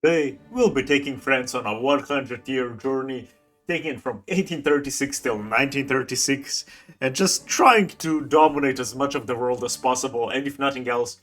They will be taking France on a 100-year journey, taking it from 1836 till 1936, and just trying to dominate as much of the world as possible, and if nothing else,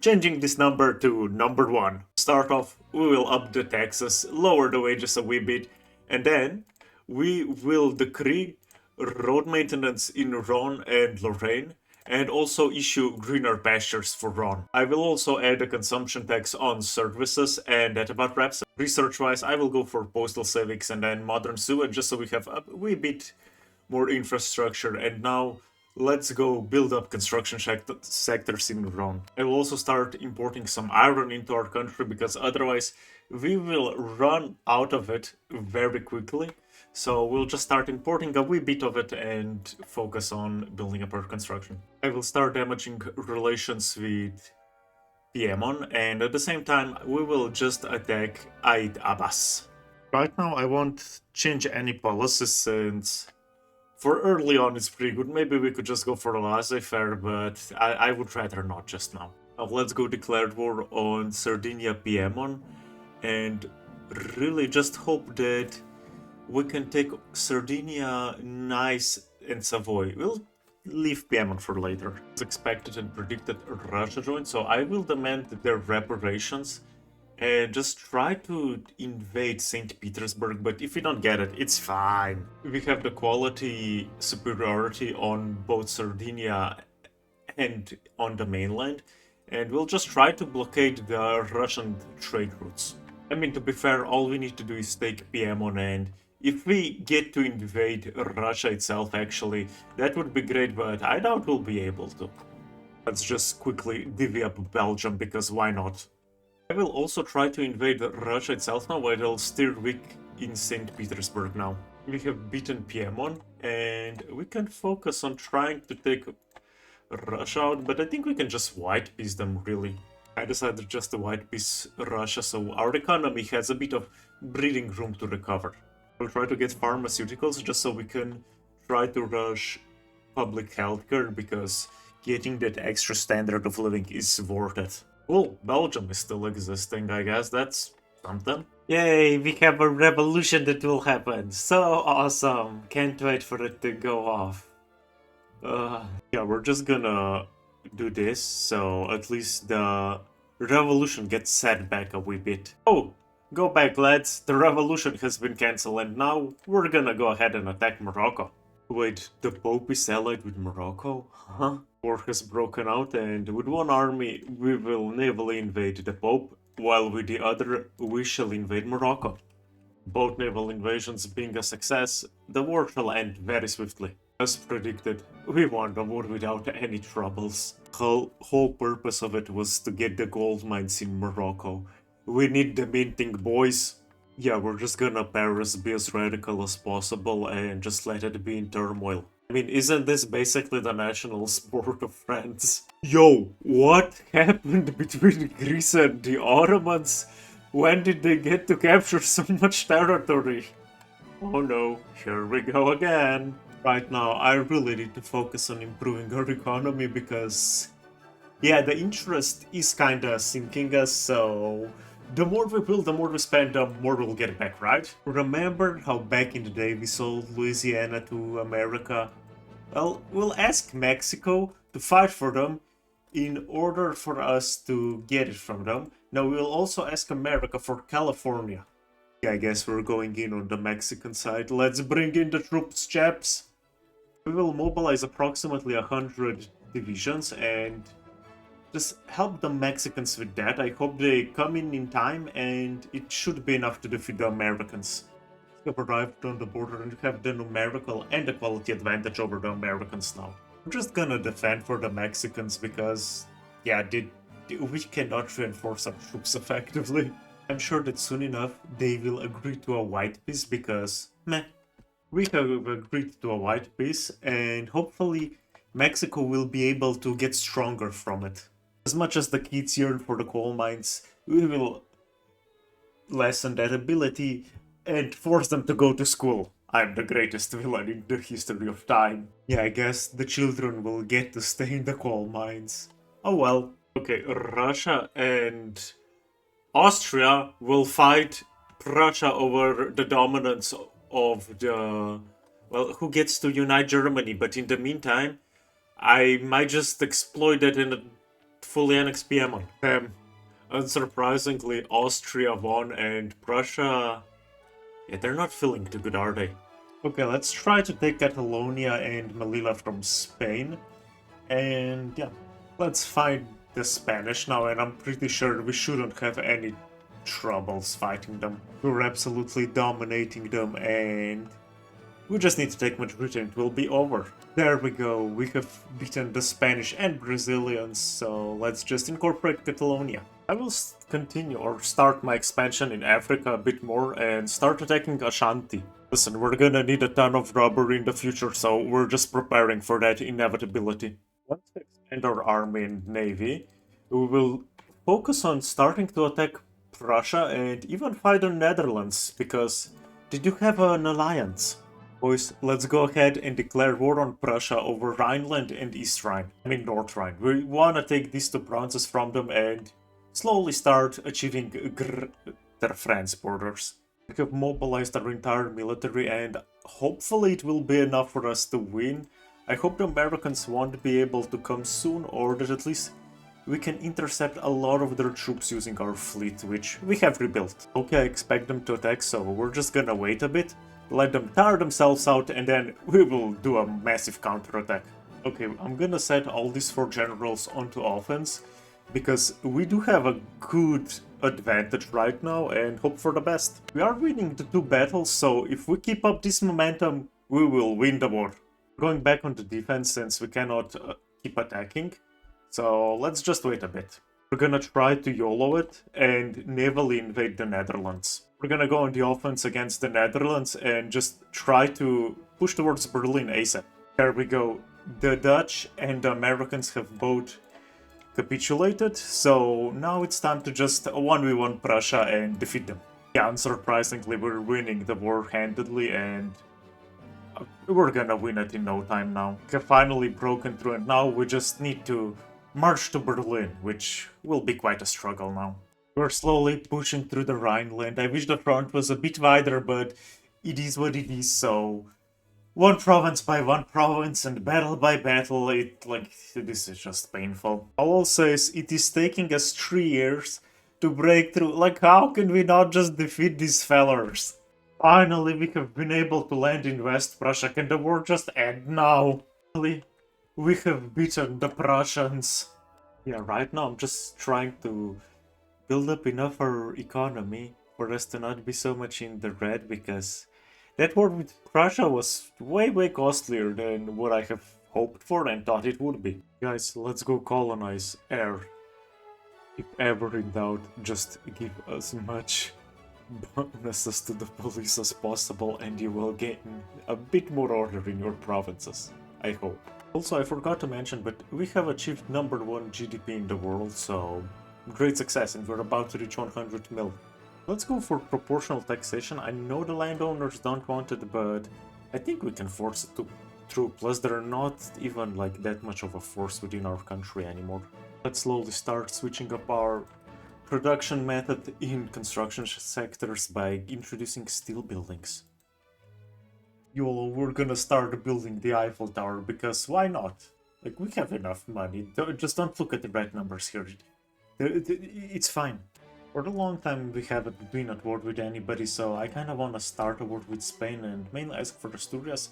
changing this number to number 1. Start off, we will up the taxes, lower the wages a wee bit, and then we will decree road maintenance in Rhone and Lorraine, and also issue greener pastures for Rhone. I will also add a consumption tax on services, and that about wraps it. Research-wise, I will go for postal civics and then modern sewage, just so we have a wee bit more infrastructure. And now let's go build up construction sectors in Rhone. I will also start importing some iron into our country, because otherwise we will run out of it very quickly. So we'll just start importing a wee bit of it and focus on building up our construction. I will start damaging relations with Piemon, and at the same time we will just attack Aid Abbas. Right now I won't change any policies, since for early on it's pretty good. Maybe we could just go for a laissez-faire, but I would rather not just now. Now let's go declare war on Sardinia Piemon, and really just hope that we can take Sardinia, Nice, and Savoy. We'll leave Piemont for later. It's expected and predicted Russia joined, so I will demand their reparations and just try to invade St. Petersburg, but if we don't get it, it's fine. We have the quality superiority on both Sardinia and on the mainland, and we'll just try to blockade the Russian trade routes. I mean, to be fair, all we need to do is take Piemont, and if we get to invade Russia itself, actually, that would be great, but I doubt we'll be able to. Let's just quickly divvy up Belgium, because why not? I will also try to invade Russia itself now, but I'll steer weak in St. Petersburg now. We have beaten Piemont, and we can focus on trying to take Russia out, but I think we can just white piece them, really. I decided just to white piece Russia, so our economy has a bit of breathing room to recover. We'll try to get pharmaceuticals just so we can try to rush public healthcare, because getting that extra standard of living is worth it. Well, Belgium is still existing, I guess. That's something. Yay, we have a revolution that will happen. So awesome. Can't wait for it to go off. Yeah, we're just gonna do this, so at least the revolution gets set back a wee bit. Oh! Go back, lads. The revolution has been cancelled, and now we're gonna go ahead and attack Morocco. Wait, the Pope is allied with Morocco? Huh? War has broken out, and with one army we will navally invade the Pope, while with the other we shall invade Morocco. Both naval invasions being a success, the war shall end very swiftly. As predicted, we won the war without any troubles. The whole purpose of it was to get the gold mines in Morocco. We need the minting, boys. Yeah, we're just gonna Paris be as radical as possible and just let it be in turmoil. I mean, isn't this basically the national sport of France? Yo, what happened between Greece and the Ottomans? When did they get to capture so much territory? Oh no, here we go again. Right now, I really need to focus on improving our economy, because yeah, the interest is kinda sinking us, so the more we build, the more we spend, the more we'll get back, right? Remember how back in the day we sold Louisiana to America? Well, we'll ask Mexico to fight for them in order for us to get it from them. Now we'll also ask America for California. Yeah, I guess we're going in on the Mexican side. Let's bring in the troops, chaps! We will mobilize approximately 100 divisions and just help the Mexicans with that. I hope they come in time, and it should be enough to defeat the Americans. We have arrived on the border and have the numerical and the quality advantage over the Americans now. I'm just gonna defend for the Mexicans, because yeah, we cannot reinforce our troops effectively. I'm sure that soon enough they will agree to a white peace, because meh. We have agreed to a white peace, and hopefully Mexico will be able to get stronger from it. As much as the kids yearn for the coal mines, we will lessen that ability and force them to go to school. I'm the greatest villain in the history of time. Yeah, I guess the children will get to stay in the coal mines. Oh well. Okay, Russia and Austria will fight Prussia over the dominance of the, well, who gets to unite Germany. But in the meantime, I might just exploit it in a fully annexed Piedmont. Unsurprisingly, Austria won and Prussia, yeah, they're not feeling too good, are they? Okay, let's try to take Catalonia and Melilla from Spain. And yeah, let's fight the Spanish now, and I'm pretty sure we shouldn't have any troubles fighting them. We're absolutely dominating them, and we just need to take Madrid and it will be over. There we go, we have beaten the Spanish and Brazilians, so let's just incorporate Catalonia. I will continue or start my expansion in Africa a bit more and start attacking Ashanti. Listen, we're gonna need a ton of rubber in the future, so we're just preparing for that inevitability. Once we expand our army and navy, we will focus on starting to attack Prussia and even fight the Netherlands, because they do have an alliance. Boys, let's go ahead and declare war on Prussia over Rhineland and East Rhine. I mean North Rhine. We wanna take these two provinces from them and slowly start achieving their France borders. We have mobilized our entire military and hopefully it will be enough for us to win. I hope the Americans won't be able to come soon, or that at least we can intercept a lot of their troops using our fleet, which we have rebuilt. Okay, I expect them to attack, so we're just gonna wait a bit, let them tire themselves out, and then we will do a massive counterattack. Okay, I'm gonna set all these 4 generals onto offense, because we do have a good advantage right now and hope for the best. We are winning the 2 battles, so if we keep up this momentum, we will win the war. Going back on the defense since we cannot keep attacking, so let's just wait a bit. We're gonna try to YOLO it and navally invade the Netherlands. We're gonna go on the offense against the Netherlands and just try to push towards Berlin ASAP. There we go. The Dutch and the Americans have both capitulated, so now it's time to just 1v1 Prussia and defeat them. Yeah, unsurprisingly, we're winning the war handedly and we're gonna win it in no time now. We have finally broken through and now we just need to march to Berlin, which will be quite a struggle now. We're slowly pushing through the Rhineland. I wish the front was a bit wider, but it is what it is, so one province by one province and battle by battle, this is just painful. All says it is taking us 3 years to break through. Like, how can we not just defeat these fellers? Finally, we have been able to land in West Prussia. Can the war just end now? Finally, we have beaten the Prussians. Yeah, right now I'm just trying to build up enough our economy for us to not be so much in the red, because that war with Prussia was way costlier than what I have hoped for and thought it would be. Guys, let's go colonize air. If ever in doubt, just give as much bonuses to the police as possible and you will gain a bit more order in your provinces, I hope. Also, I forgot to mention, but we have achieved #1 GDP in the world, so great success, and we're about to reach 100 mil. Let's go for proportional taxation. I know the landowners don't want it, but I think we can force it through. Plus, they're not even like that much of a force within our country anymore. Let's slowly start switching up our production method in construction sectors by introducing steel buildings. YOLO, we're gonna start building the Eiffel Tower, because why not? Like, we have enough money. Just don't look at the red numbers here. It's fine. For a long time we haven't been at war with anybody, so I kinda wanna start a war with Spain and mainly ask for Asturias.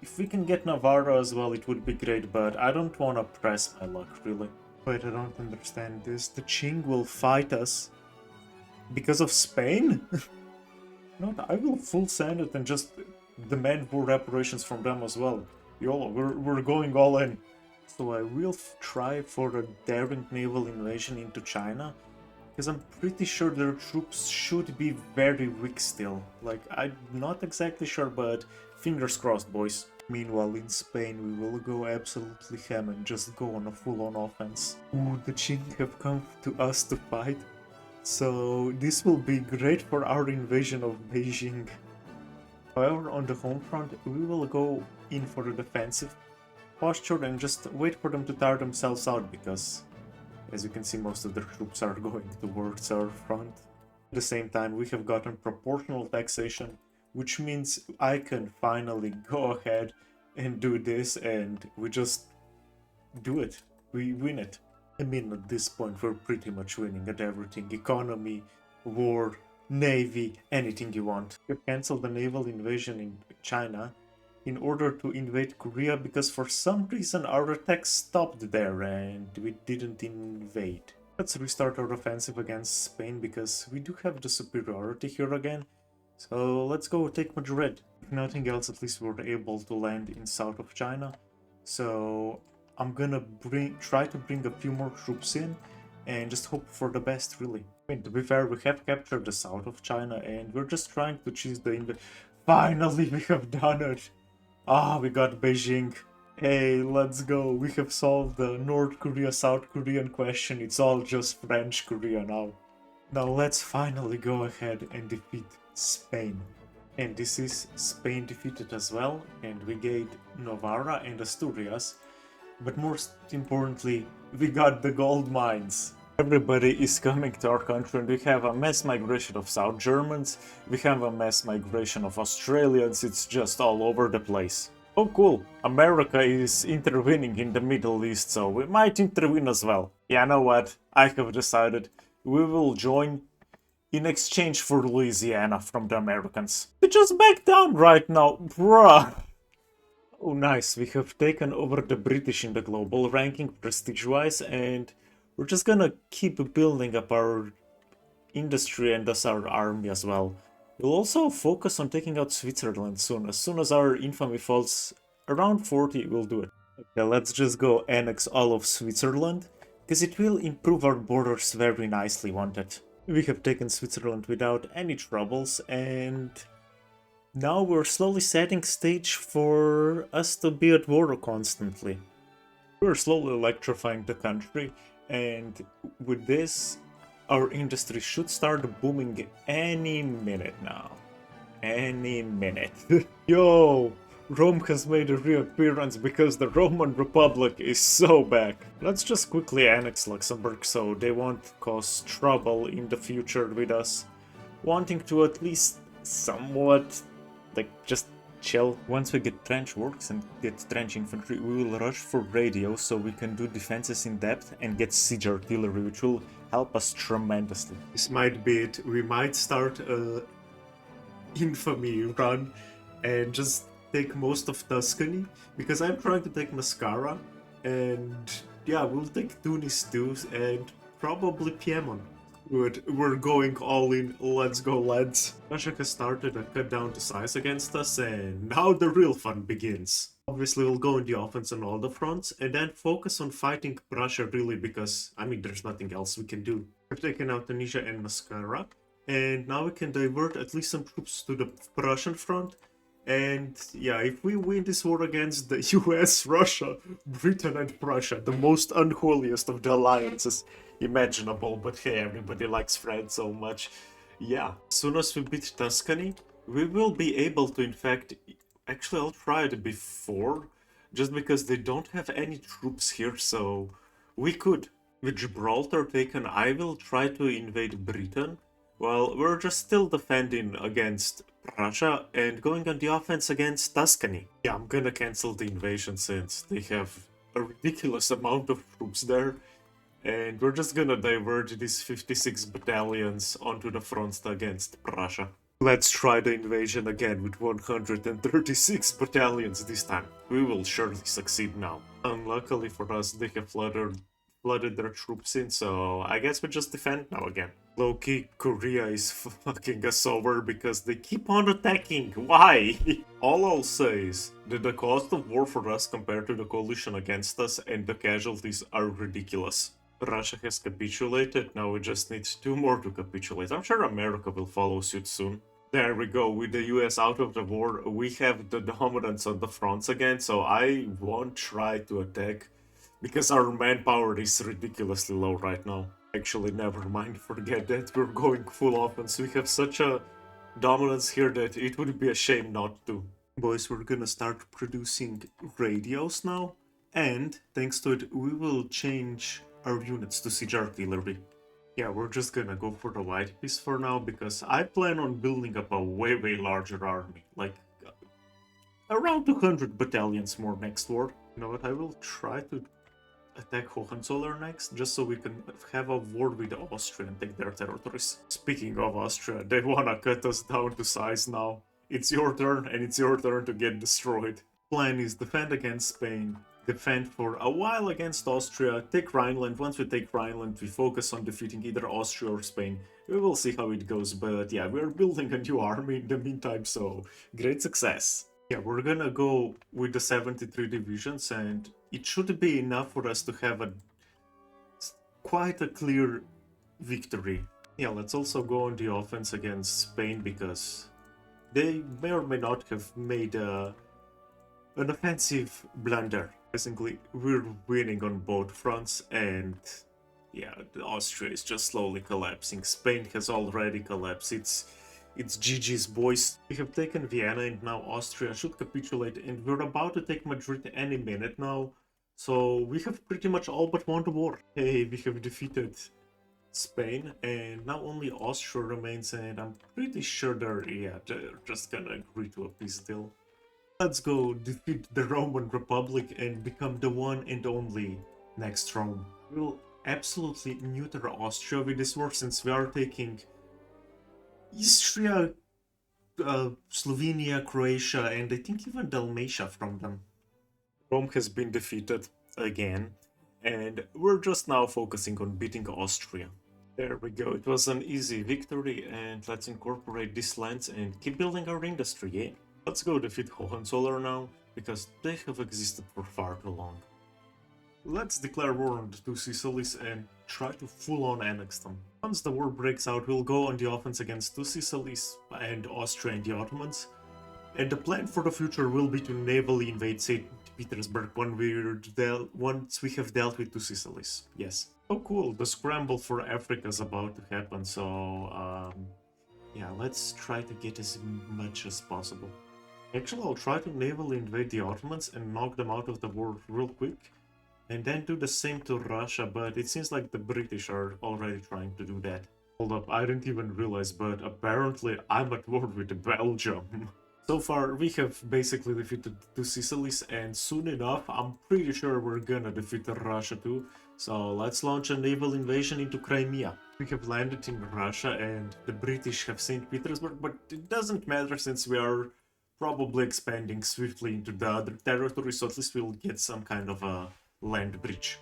If we can get Navarro as well, it would be great, but I don't wanna press my luck, really. Wait, I don't understand this. The Qing will fight us because of Spain? No, I will full send it and just demand war reparations from them as well. YOLO, we're going all in. So I will try for a daring naval invasion into China, because I'm pretty sure their troops should be very weak still. Like, I'm not exactly sure, but fingers crossed, boys. Meanwhile, in Spain, we will go absolutely ham and just go on a full-on offense. Ooh, the Qing have come to us to fight. So this will be great for our invasion of Beijing. However, on the home front, we will go in for a defensive posture and just wait for them to tire themselves out, because as you can see, most of their troops are going towards our front. At the same time, we have gotten proportional taxation, which means I can finally go ahead and do this, and we just do it. We win it. I mean, at this point, we're pretty much winning at everything. Economy, war, navy, anything you want. We've cancelled the naval invasion in China in order to invade Korea because for some reason our attacks stopped there and we didn't invade. Let's restart our offensive against Spain because we do have the superiority here again. So let's go take Madrid. If nothing else, at least we're able to land in south of China. So I'm gonna try to bring a few more troops in and just hope for the best, really. I mean, to be fair, we have captured the south of China and we're just trying to choose the Finally, we have done it! Ah, we got Beijing. Hey, let's go. We have solved the North Korea-South Korean question. It's all just French Korea now. Now let's finally go ahead and defeat Spain. And this is Spain defeated as well, and we gained Navarra and Asturias. But most importantly, we got the gold mines. Everybody is coming to our country and we have a mass migration of South Germans, we have a mass migration of Australians, it's just all over the place. Oh cool, America is intervening in the Middle East, so we might intervene as well. Yeah, know what, I have decided we will join in exchange for Louisiana from the Americans. We just back down right now, bruh! Oh nice, we have taken over the British in the global ranking prestige-wise, and we're just gonna keep building up our industry and thus our army as well. We'll also focus on taking out Switzerland soon. As soon as our infamy falls around 40, we'll do it. Okay, let's just go annex all of Switzerland, because it will improve our borders very nicely, won't it? We have taken Switzerland without any troubles, and now we're slowly setting stage for us to be at war constantly. We're slowly electrifying the country, and with this, our industry should start booming any minute now. Any minute. Yo! Rome has made a reappearance because the Roman Republic is so back. Let's just quickly annex Luxembourg so they won't cause trouble in the future with us. Wanting to at least somewhat, like, just chill. Once we get trench works and get trench infantry, we will rush for radio so we can do defenses in depth and get siege artillery, which will help us tremendously. This might be it. We might start a infamy run and just take most of Tuscany, because I'm trying to take Mascara, and yeah, we'll take Tunis too, and probably Piedmont. Good, we're going all in, let's go lads. Russia has started a cut down to size against us, and now the real fun begins. Obviously we'll go in the offense on all the fronts, and then focus on fighting Prussia really, because, I mean, there's nothing else we can do. We've taken out Tunisia and Mascara, and now we can divert at least some troops to the Prussian front. And yeah, if we win this war against the US, Russia, Britain and Prussia, the most unholiest of the alliances imaginable, but hey, everybody likes France so much. Yeah, as soon as we beat Tuscany, we will be able to, in fact, actually I'll try it before, just because they don't have any troops here, so we could. With Gibraltar taken, I will try to invade Britain, while we're just still defending against Prussia and going on the offense against Tuscany. Yeah, I'm gonna cancel the invasion since they have a ridiculous amount of troops there, and we're just gonna divert these 56 battalions onto the front against Prussia. Let's try the invasion again with 136 battalions this time. We will surely succeed now. Unluckily for us, they have flooded their troops in, so I guess we just defend now again. Low-key, Korea is fucking us over because they keep on attacking. Why? All I'll say is that the cost of war for us compared to the coalition against us and the casualties are ridiculous. Russia has capitulated, now we just need 2 more to capitulate. I'm sure America will follow suit soon. There we go, with the US out of the war, we have the dominance on the fronts again, so I won't try to attack, because our manpower is ridiculously low right now. Actually, never mind, forget that, we're going full offense. We have such a dominance here that it would be a shame not to. Boys, we're gonna start producing radios now, and thanks to it, we will change our units to siege artillery. Yeah, we're just gonna go for the white piece for now, because I plan on building up a way larger army. Like, around 200 battalions more next war. You know what, I will try to attack Hohenzollern next, just so we can have a war with Austria and take their territories. Speaking of Austria, they wanna cut us down to size now. It's your turn, and it's your turn to get destroyed. Plan is defend against Spain, defend for a while against Austria, take Rhineland. Once we take Rhineland, we focus on defeating either Austria or Spain. We will see how it goes, but yeah, we're building a new army in the meantime, so great success. Yeah, we're gonna go with the 73 divisions, and it should be enough for us to have quite a clear victory. Yeah, let's also go on the offense against Spain, because they may or may not have made an offensive blunder. Basically, we're winning on both fronts, and yeah, Austria is just slowly collapsing. Spain has already collapsed. It's GG's, boys. We have taken Vienna, and now Austria should capitulate, and we're about to take Madrid any minute now. So we have pretty much all but won the war. Hey, we have defeated Spain, and now only Austria remains, and I'm pretty sure they're just gonna agree to a peace deal. Let's go defeat the Roman Republic and become the one and only next Rome. We'll absolutely neuter Austria with this war, since we are taking Istria, Slovenia, Croatia, and I think even Dalmatia from them. Rome has been defeated again, and we're just now focusing on beating Austria. There we go, it was an easy victory, and let's incorporate these lands and keep building our industry, yeah? Let's go defeat Hohenzollern now, because they have existed for far too long. Let's declare war on the two Sicilies and try to full-on annex them. Once the war breaks out, we'll go on the offense against two Sicilies and Austria and the Ottomans. And the plan for the future will be to navally invade St. Petersburg once we have dealt with two Sicilies. Yes. Oh cool, the scramble for Africa is about to happen, so yeah, let's try to get as much as possible. Actually, I'll try to navally invade the Ottomans and knock them out of the war real quick, and then do the same to Russia, but it seems like the British are already trying to do that. Hold up, I didn't even realize, but apparently I'm at war with Belgium. So far, we have basically defeated two Sicilies, and soon enough, I'm pretty sure we're gonna defeat Russia too. So let's launch a naval invasion into Crimea. We have landed in Russia, and the British have St. Petersburg, but it doesn't matter since we are probably expanding swiftly into the other territory, so at least we'll get some kind of a land bridge.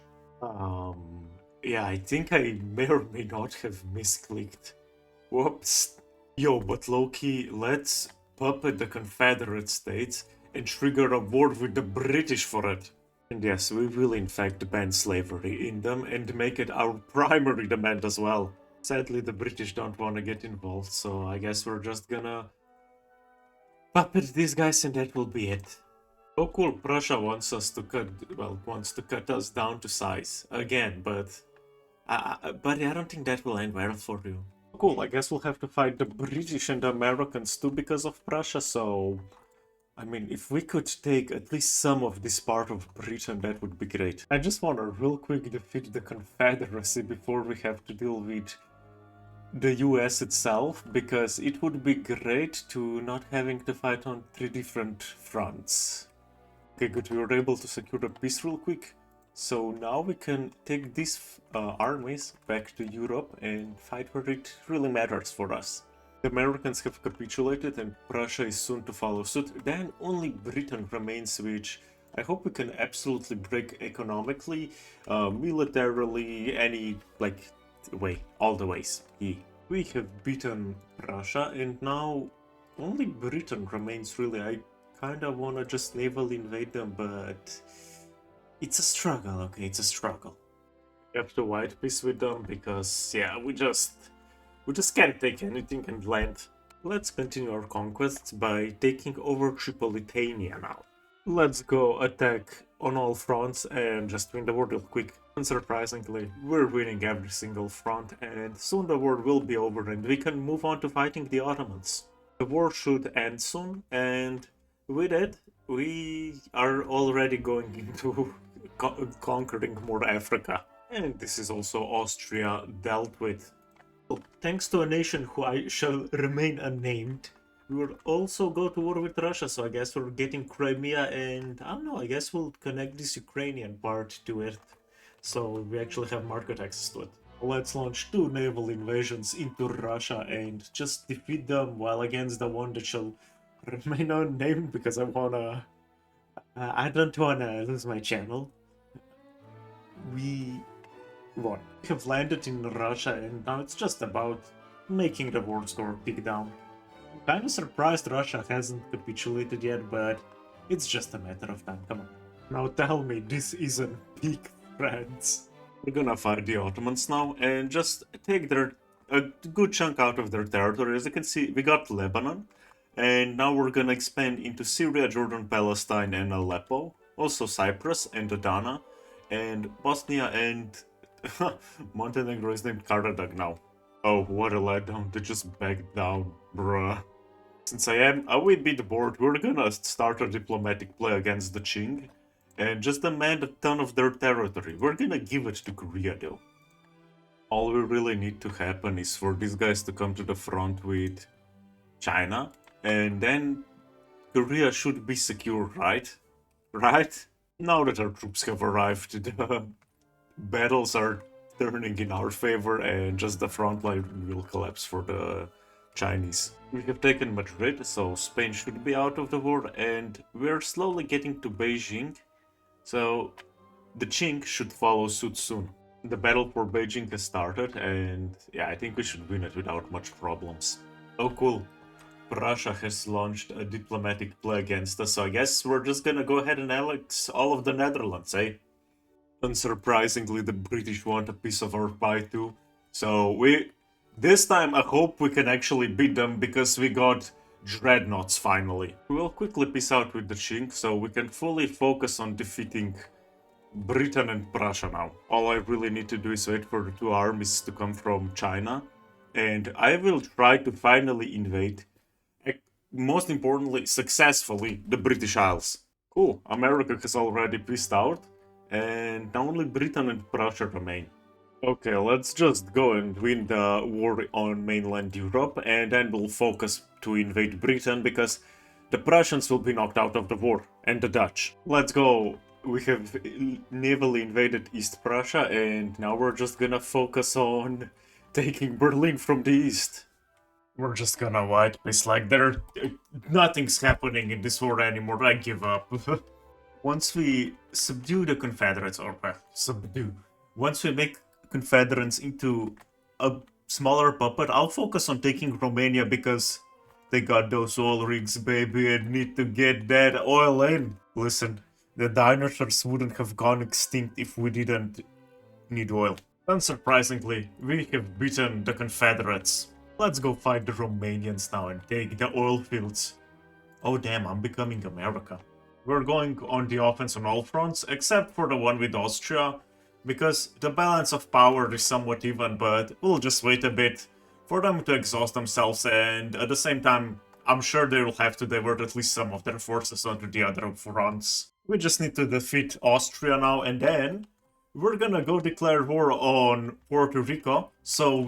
Yeah, I think I may or may not have misclicked. Whoops. Yo, but low-key, let's puppet the Confederate States and trigger a war with the British for it. And yes, we will in fact ban slavery in them and make it our primary demand as well. Sadly, the British don't want to get involved, so I guess we're just gonna puppet these guys and that will be it. Oh cool, Prussia wants to cut us down to size again, but I don't think that will end well for you. Cool, I guess we'll have to fight the British and the Americans too because of Prussia, so I mean, if we could take at least some of this part of Britain, that would be great. I just want to real quick defeat the Confederacy before we have to deal with the US itself, because it would be great to not having to fight on 3 different fronts. Okay, good, we were able to secure the peace real quick. So now we can take these armies back to Europe and fight where it really matters for us. The Americans have capitulated and Prussia is soon to follow suit. Then only Britain remains, which I hope we can absolutely break economically, militarily, all the ways. Yeah. We have beaten Prussia and now only Britain remains really. I kinda wanna just naval invade them, but it's a struggle, okay, it's a struggle. We have to white peace with them because, yeah, we just can't take anything and land. Let's continue our conquests by taking over Tripolitania now. Let's go attack on all fronts and just win the war real quick. Unsurprisingly, we're winning every single front, and soon the war will be over and we can move on to fighting the Ottomans. The war should end soon, and with it, we are already going into conquering more Africa. And this is also Austria dealt with. Well, thanks to a nation who I shall remain unnamed, we will also go to war with Russia, so I guess we're getting Crimea, and I don't know, I guess we'll connect this Ukrainian part to it, so we actually have market access to it. Let's launch 2 naval invasions into Russia and just defeat them while against the one that shall remain unnamed, because I don't wanna lose my channel. We won. We have landed in Russia, and now it's just about making the war score tick down. I'm kind of surprised Russia hasn't capitulated yet, but it's just a matter of time. Come on. Now tell me this isn't peak France. We're gonna fight the Ottomans now and just take a good chunk out of their territory. As you can see, we got Lebanon, and now we're gonna expand into Syria, Jordan, Palestine, and Aleppo. Also Cyprus and Adana, and Bosnia and Montenegro is named Karadag now. Oh, what a letdown to just back down, bruh. Since I am a wee bit bored, we're gonna start a diplomatic play against the Qing and just demand a ton of their territory. We're gonna give it to Korea though. All we really need to happen is for these guys to come to the front with China, and then Korea should be secure, right? Right? Now that our troops have arrived, the battles are turning in our favor, and just the front line will collapse for the Chinese. We have taken Madrid, so Spain should be out of the war, and we're slowly getting to Beijing, so the Qing should follow suit soon. The battle for Beijing has started, and yeah, I think we should win it without much problems. Oh cool, Prussia has launched a diplomatic play against us, so I guess we're just gonna go ahead and annex all of the Netherlands, eh? Unsurprisingly, the British want a piece of our pie too. So this time I hope we can actually beat them because we got Dreadnoughts finally. We will quickly peace out with the Qing so we can fully focus on defeating Britain and Prussia now. All I really need to do is wait for the 2 armies to come from China, and I will try to finally invade, most importantly, successfully, the British Isles. Cool, America has already peaced out, and now only Britain and Prussia remain. Okay, let's just go and win the war on mainland Europe, and then we'll focus to invade Britain, because the Prussians will be knocked out of the war, and the Dutch. Let's go. We have navally invaded East Prussia, and now we're just gonna focus on taking Berlin from the east. We're just gonna white peace like nothing's happening in this war anymore. I give up. Once we subdue the Confederates, or once we make Confederates into a smaller puppet, I'll focus on taking Romania because they got those oil rigs, baby, and need to get that oil in. Listen, the dinosaurs wouldn't have gone extinct if we didn't need oil. Unsurprisingly, we have beaten the Confederates. Let's go fight the Romanians now and take the oil fields. Oh damn, I'm becoming America. We're going on the offense on all fronts, except for the one with Austria, because the balance of power is somewhat even, but we'll just wait a bit for them to exhaust themselves, and at the same time, I'm sure they will have to divert at least some of their forces onto the other fronts. We just need to defeat Austria now, and then we're gonna go declare war on Puerto Rico, so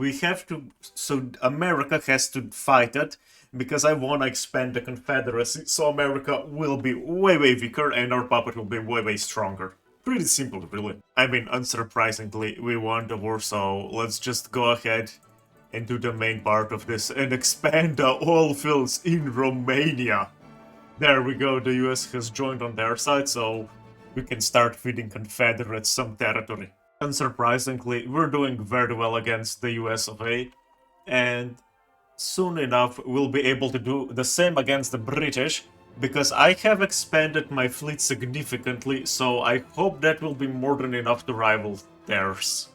America has to fight it, because I want to expand the Confederacy, so America will be way weaker and our puppet will be way stronger. Pretty simple, really. I mean, unsurprisingly, we won the war, so let's just go ahead and do the main part of this and expand the oil fields in Romania. There we go, the US has joined on their side, so we can start feeding Confederates some territory. Unsurprisingly, we're doing very well against the US of A, and soon enough we'll be able to do the same against the British, because I have expanded my fleet significantly, so I hope that will be more than enough to rival theirs.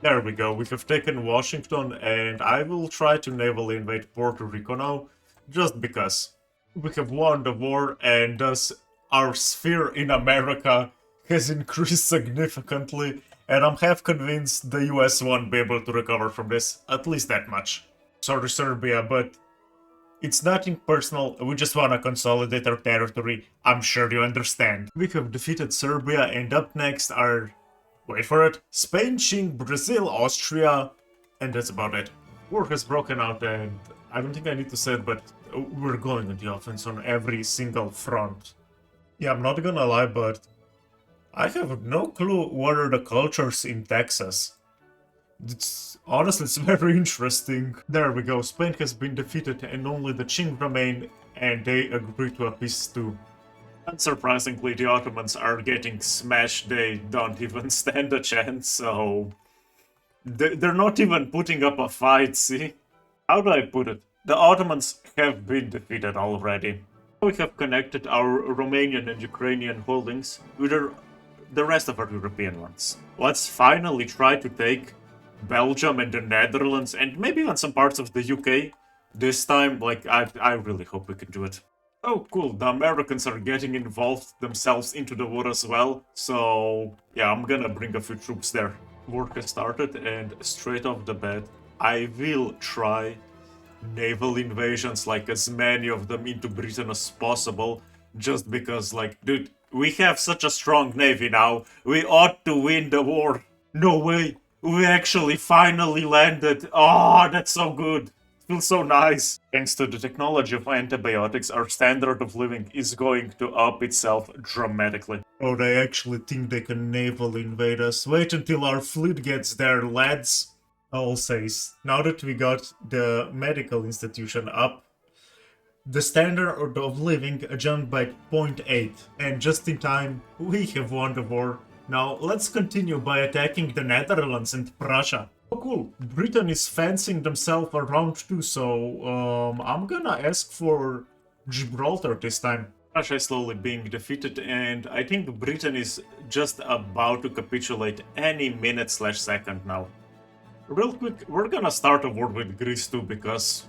There we go, we have taken Washington, and I will try to navally invade Puerto Rico now, just because. We have won the war, and thus our sphere in America has increased significantly, and I'm half convinced the US won't be able to recover from this, at least that much. Sorry, Serbia, but it's nothing personal, we just wanna consolidate our territory, I'm sure you understand. We have defeated Serbia, and up next are Wait for it. Spain, Qing, Brazil, Austria, and that's about it. War has broken out, and I don't think I need to say it, but we're going on the offense on every single front. Yeah, I'm not gonna lie, but I have no clue what are the cultures in Texas. Honestly, it's very interesting. There we go, Spain has been defeated and only the Qing remain, and they agree to a peace too. Unsurprisingly, the Ottomans are getting smashed, they don't even stand a chance, so... They're not even putting up a fight, see? How do I put it? The Ottomans have been defeated already. We have connected our Romanian and Ukrainian holdings with the rest of our European ones. Let's finally try to take Belgium and the Netherlands and maybe even some parts of the UK. This time, like, I really hope we can do it. Oh, cool, the Americans are getting involved themselves into the war as well, so yeah, I'm gonna bring a few troops there. War has started, and straight off the bat, I will try naval invasions, like as many of them into Britain as possible, just because, like, dude, we have such a strong navy now, we ought to win the war. No way, we actually finally landed. Oh, that's so good. Feels so nice. Thanks to the technology of antibiotics, our standard of living is going to up itself dramatically. Oh, they actually think they can naval invade us. Wait until our fleet gets there, lads. I'll say, now that we got the medical institution up, the standard of living jumped by 0.8, and just in time, we have won the war. Now, let's continue by attacking the Netherlands and Prussia. Oh cool, Britain is fencing themselves around too, so I'm gonna ask for Gibraltar this time. Russia is slowly being defeated, and I think Britain is just about to capitulate any minute/second now. Real quick, we're gonna start a war with Greece too, because,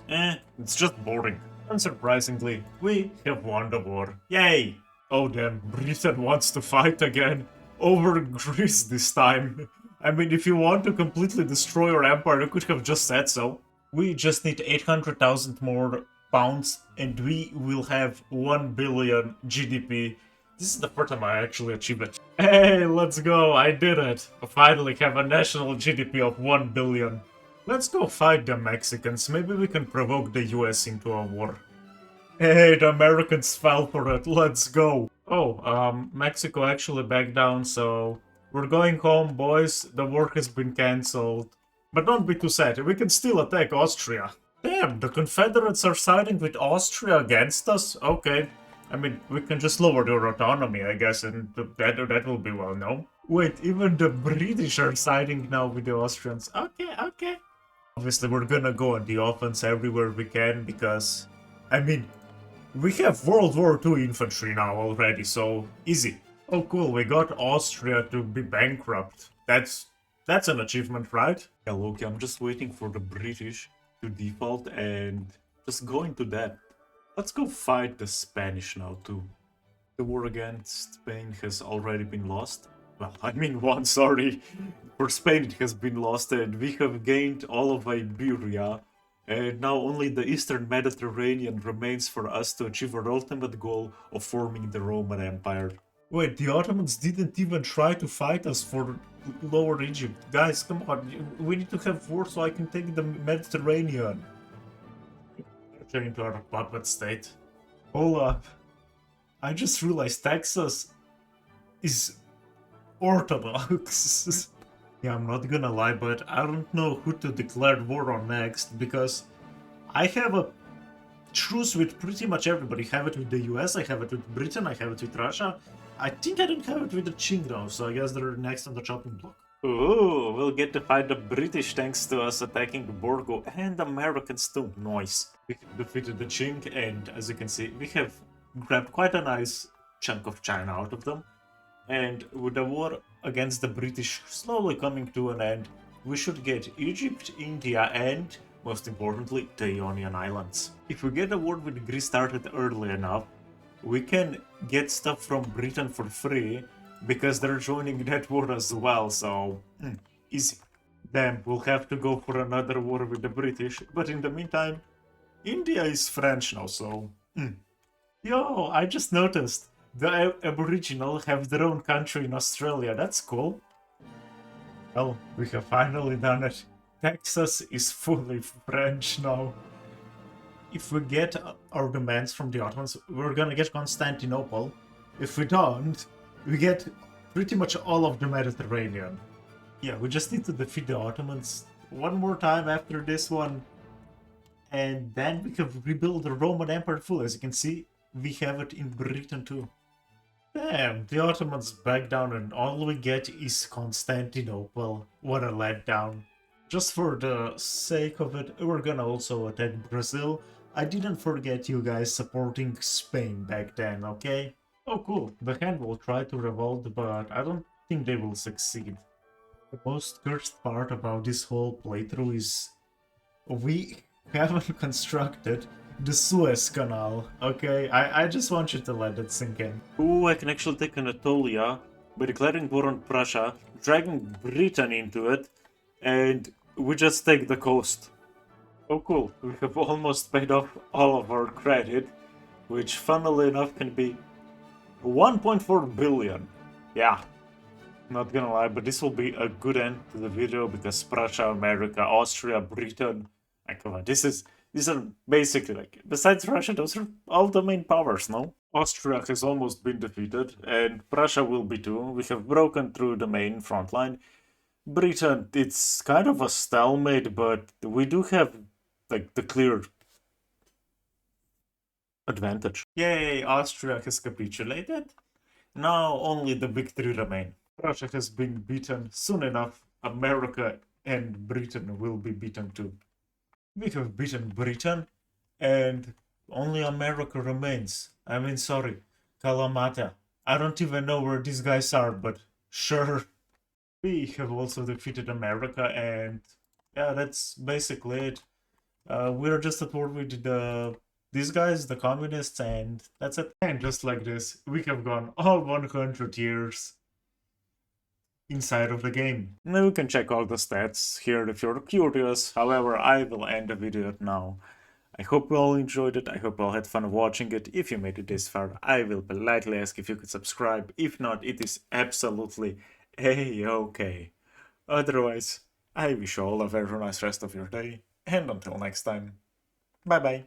it's just boring. Unsurprisingly, we have won the war. Yay! Oh damn, Britain wants to fight again. Over Greece this time. I mean, if you want to completely destroy our empire, you could have just said so. We just need 800,000 more pounds, and we will have 1 billion GDP. This is the first time I actually achieved it. Hey, let's go, I did it. I finally have a national GDP of 1 billion. Let's go fight the Mexicans, maybe we can provoke the US into a war. Hey, the Americans fell for it, let's go. Oh, Mexico actually backed down, so we're going home, boys. The war has been cancelled. But don't be too sad, we can still attack Austria. Damn, the Confederates are siding with Austria against us? Okay. I mean, we can just lower their autonomy, I guess, and that will be well known. Wait, even the British are siding now with the Austrians. Okay, okay. Obviously, we're gonna go on the offense everywhere we can, because, I mean, we have World War II infantry now already, so easy. Oh cool, we got Austria to be bankrupt. That's an achievement, right? Yeah, look, I'm just waiting for the British to default and just go into that. Let's go fight the Spanish now too. The war against Spain has already been lost. Well, I mean one, sorry. For Spain it has been lost, and we have gained all of Iberia. And now only the Eastern Mediterranean remains for us to achieve our ultimate goal of forming the Roman Empire. Wait, the Ottomans didn't even try to fight us for Lower Egypt. Guys, come on, we need to have war so I can take the Mediterranean. Turn into our puppet state. Hold up. I just realized Texas is Orthodox. Yeah, I'm not gonna lie, but I don't know who to declare war on next, because I have a truce with pretty much everybody. I have it with the US, I have it with Britain, I have it with Russia. I think I don't have it with the Qing though, so I guess they're next on the chopping block. Ooh, we'll get to fight the British thanks to us attacking Borgo and the Americans too. Nice. We defeated the Qing, and as you can see, we have grabbed quite a nice chunk of China out of them. And with the war against the British slowly coming to an end, we should get Egypt, India, and, most importantly, the Ionian Islands. If we get a war with Greece started early enough, we can get stuff from Britain for free, because they're joining that war as well, so easy. Damn, we'll have to go for another war with the British, but in the meantime, India is French now, so... Yo, I just noticed, the Aboriginal have their own country in Australia, that's cool. Well, we have finally done it. Texas is fully French now. If we get our demands from the Ottomans, we're gonna get Constantinople. If we don't, we get pretty much all of the Mediterranean. Yeah, we just need to defeat the Ottomans one more time after this one, and then we can rebuild the Roman Empire full. As you can see, we have it in Britain too. Damn, the Ottomans back down and all we get is Constantinople. What a letdown. Just for the sake of it, we're gonna also attack Brazil. I didn't forget you guys supporting Spain back then, okay? Oh cool, the hand will try to revolt, but I don't think they will succeed. The most cursed part about this whole playthrough is we haven't constructed the Suez Canal, okay? I just want you to let that sink in. Ooh, I can actually take Anatolia by declaring war on Prussia, dragging Britain into it, and we just take the coast. Oh cool, we have almost paid off all of our credit, which funnily enough can be 1.4 billion. Yeah, not gonna lie, but this will be a good end to the video because Prussia, America, Austria, Britain, like, come on, these are basically like, besides Russia, those are all the main powers, no? Austria has almost been defeated, and Prussia will be too. We have broken through the main front line. Britain, it's kind of a stalemate, but we do have like the clear advantage. Yay, Austria has capitulated. Now only the big three remain. Russia has been beaten. Soon enough, America and Britain will be beaten too. We have beaten Britain, and only America remains. I mean, sorry, Kalamata. I don't even know where these guys are, but sure. We have also defeated America, and yeah, that's basically it. We're just at war with these guys, the communists, and that's it. And just like this, we have gone all 100 years inside of the game. Now you can check all the stats here if you're curious. However, I will end the video now. I hope you all enjoyed it. I hope you all had fun watching it. If you made it this far, I will politely ask if you could subscribe. If not, it is absolutely a-okay. Otherwise, I wish you all a very nice rest of your day. And until next time, bye bye.